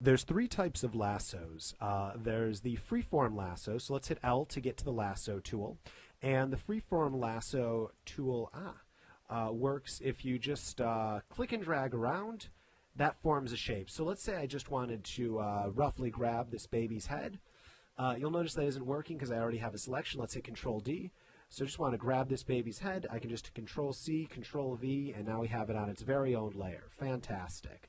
There's three types of lassos. There's the freeform lasso, so let's hit L to get to the lasso tool. And the freeform lasso tool works if you just click and drag around, that forms a shape. So let's say I just wanted to roughly grab this baby's head. You'll notice that isn't working because I already have a selection. Let's hit Control D. So I just want to grab this baby's head. I can just Control C, Control V, and now we have it on its very own layer. Fantastic.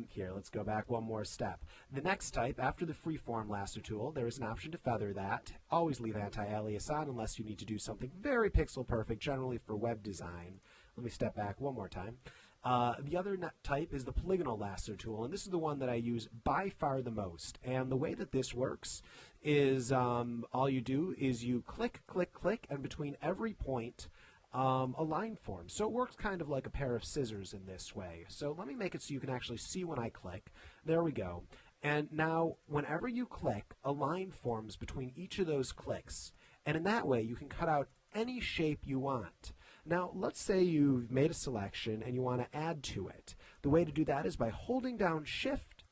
Here, let's go back one more step. The next type, after the freeform lasso tool, there is an option to feather that. Always leave anti-alias on unless you need to do something very pixel perfect, generally for web design. Let me step back one more time. The other type is the polygonal lasso tool, and this is the one that I use by far the most. And the way that this works is all you do is you click, click, click, and between every point, a line forms. So it works kind of like a pair of scissors in this way. So let me make it so you can actually see when I click. There we go. And now, whenever you click, a line forms between each of those clicks. And in that way, you can cut out any shape you want. Now, let's say you've made a selection and you want to add to it. The way to do that is by holding down Shift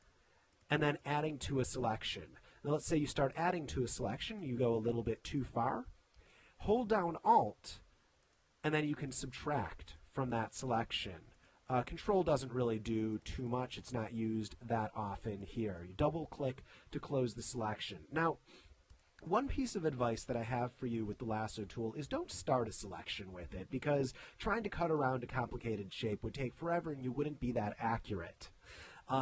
and then adding to a selection. Now, let's say you start adding to a selection, you go a little bit too far. Hold down Alt, and then you can subtract from that selection. Control doesn't really do too much. It's not used that often here. You double click to close the selection. Now, one piece of advice that I have for you with the lasso tool is don't start a selection with it, because trying to cut around a complicated shape would take forever and you wouldn't be that accurate.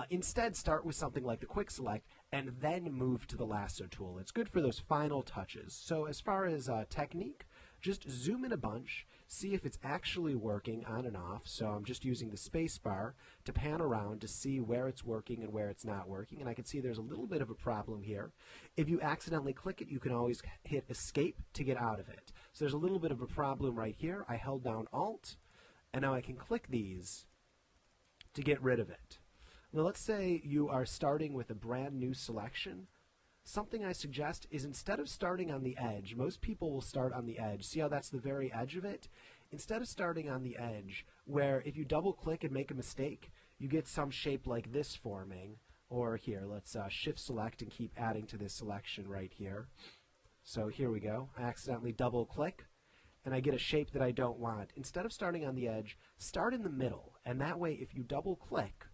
Instead, start with something like the quick select and then move to the lasso tool. It's good for those final touches. So as far as technique, just zoom in a bunch, see if it's actually working on and off. So I'm just using the space bar to pan around to see where it's working and where it's not working. And I can see there's a little bit of a problem here. If you accidentally click it, you can always hit Escape to get out of it. So there's a little bit of a problem right here. I held down Alt, and now I can click these to get rid of it. Now let's say you are starting with a brand new selection. Something I suggest is, instead of starting on the edge, most people will start on the edge. See how that's the very edge of it? Instead of starting on the edge, where if you double click and make a mistake, you get some shape like this forming. Or here, let's Shift select and keep adding to this selection right here. So here we go. I accidentally double click and I get a shape that I don't want. Instead of starting on the edge, start in the middle. And that way, if you double click,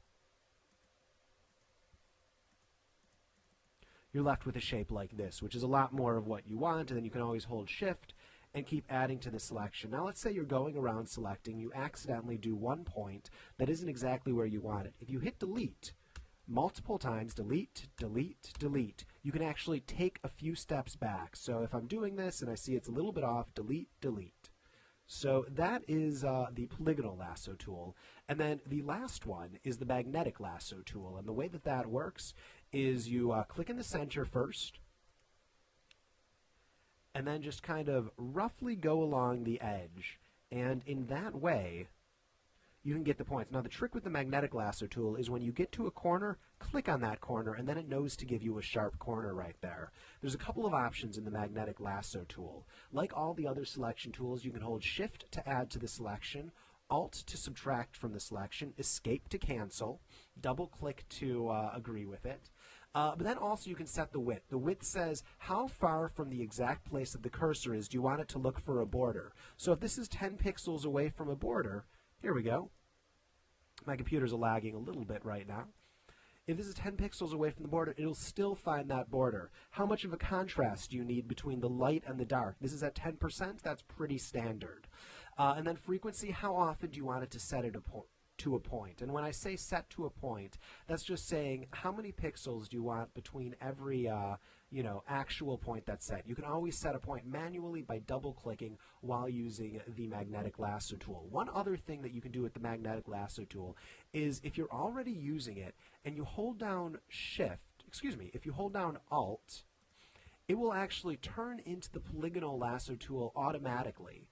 you're left with a shape like this, which is a lot more of what you want, and then you can always hold Shift and keep adding to the selection. Now let's say you're going around selecting, you accidentally do one point that isn't exactly where you want it. If you hit Delete multiple times, delete, delete, delete, you can actually take a few steps back. So if I'm doing this and I see it's a little bit off, delete, delete. So that is the polygonal lasso tool. And then the last one is the magnetic lasso tool. And the way that that works is you click in the center first, and then just kind of roughly go along the edge. And in that way, you can get the points. Now, the trick with the magnetic lasso tool is when you get to a corner, click on that corner, and then it knows to give you a sharp corner right there. There's a couple of options in the magnetic lasso tool. Like all the other selection tools, you can hold Shift to add to the selection, Alt to subtract from the selection, Escape to cancel, double click to agree with it. But then also you can set the width. The width says how far from the exact place that the cursor is do you want it to look for a border. So if this is 10 pixels away from a border, here we go. My computer's lagging a little bit right now. If this is 10 pixels away from the border, it'll still find that border. How much of a contrast do you need between the light and the dark? This is at 10%. That's pretty standard. And then frequency, how often do you want it to set it to a point? And when I say set to a point, that's just saying how many pixels do you want between every actual point that's set. You can always set a point manually by double clicking while using the magnetic lasso tool. One other thing that you can do with the magnetic lasso tool is, if you're already using it and you hold down if you hold down Alt, it will actually turn into the polygonal lasso tool automatically,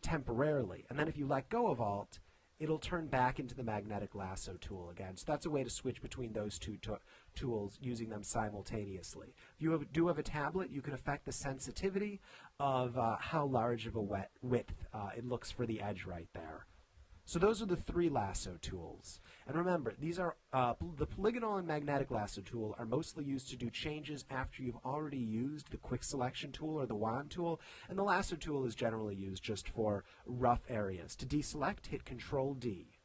temporarily. And then if you let go of Alt, it'll turn back into the magnetic lasso tool again. So that's a way to switch between those two tools, using them simultaneously. If you do have a tablet, you can affect the sensitivity of how large of a width it looks for the edge right there. So those are the 3 lasso tools. And remember, these are the polygonal and magnetic lasso tool are mostly used to do changes after you've already used the quick selection tool or the wand tool, and the lasso tool is generally used just for rough areas. To deselect, hit Control D.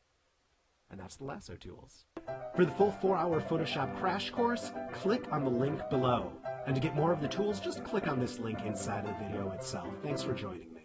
And that's the lasso tools. For the full 4-hour Photoshop crash course, click on the link below. And to get more of the tools, just click on this link inside of the video itself. Thanks for joining me.